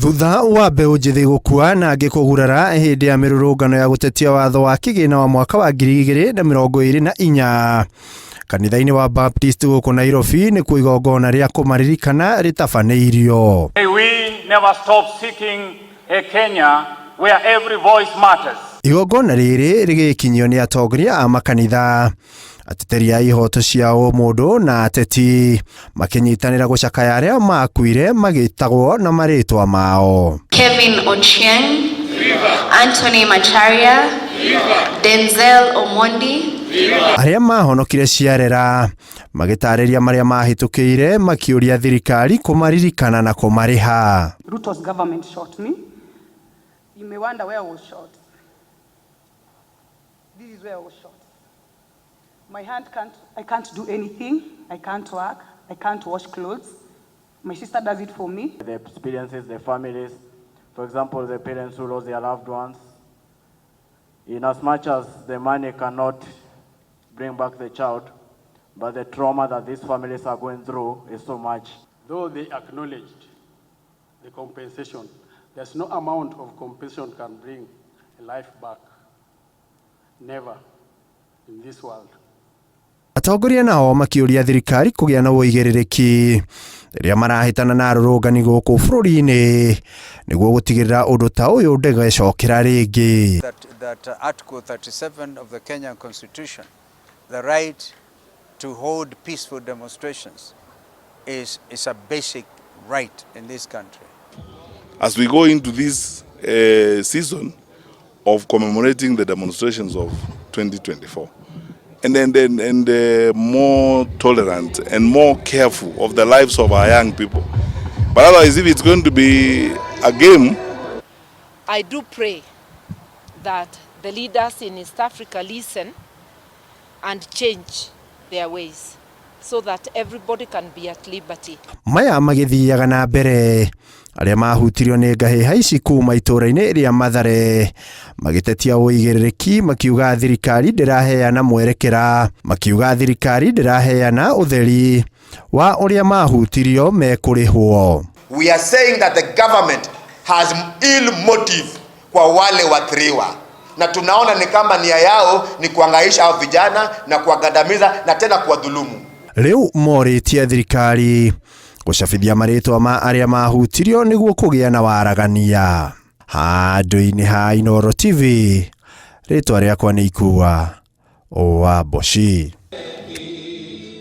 Thutha wa mbeũ njĩthĩ gũkua na angĩ kũgurara hĩndĩ ya mĩrũrũngano ya gũtetia watho wa kĩgĩna wa mwaka wa 2024, kanitha-inĩ wa Baptist gũkũ Nairobi nĩ kuo igongona rĩa kũmaririkana rĩtabanĩirio. We never stop seeking a Kenya where every voice matters. Igongona rĩrĩ rĩgĩkinyio nĩ atongoria a makanitha, ateteri a ihoto cia mũndũ na ateti makinyitanĩra gũcakaya arĩa makuire magĩtagwo na marĩtwa mao: Kevin Ochieng, Anthony Macharia, Denzel Omondi. Arĩa mahonokire ciarera magĩtarĩria marĩa mahĩtũkĩire, makĩũria thirikari kũmaririkana na kũmarĩha. Ruto's government shot me. You may wonder where I was shot. This is where I was shot. My hand I can't do anything. I can't work. I can't wash clothes. My sister does it for me. The experiences, the families, for example, the parents who lost their loved ones, in as much as the money cannot bring back the child, but the trauma that these families are going through is so much. Though they acknowledged the compensation, there's no amount of compensation can bring a life back. Never in this world. Atongoria nao makĩũria thirikari kũgĩa na ũigĩrĩrĩki rĩrĩa marahĩtana na arũrũngani gũkũ bũrũri-inĩ nĩguo gũtigĩrĩra ũndũ ta ũyũ ndũgecokera rĩngĩ. That Article 37 of the Kenyan Constitution, the right to hold peaceful demonstrations, is a basic right in this country. As we go into this season of commemorating the demonstrations of 2024, and more tolerant and more careful of the lives of our young people. But otherwise, if it's going to be a game, I do pray that the leaders in East Africa listen and change their ways so that everybody can be at liberty. Maya magĩthiaga na mbere, arĩa mahutirio nĩ ngahĩha ici kuma itũra-inĩ rĩa Mathare magĩtetia ũigĩrĩrĩki, makiuga thirikari ndĩraheana mwerekera, makiuga thirikari ndĩraheana ũtheri wa ũrĩa mahutirio mekũrĩhwo. We are saying that the government has ill motive kwa wale wathiriwa, na tunaona ni kama nia yao ni kuangaisha hao vijana na kuwagandamiza na tena kuwadhulumu. Rĩu morĩtie thirikari gũcabithia marĩtwa ma arĩa mahutirio nĩguo kũgĩa na waragania. Handũ-inĩ ha Inooro TV, rĩtwa rĩakwa nĩ Ikua Wamboci.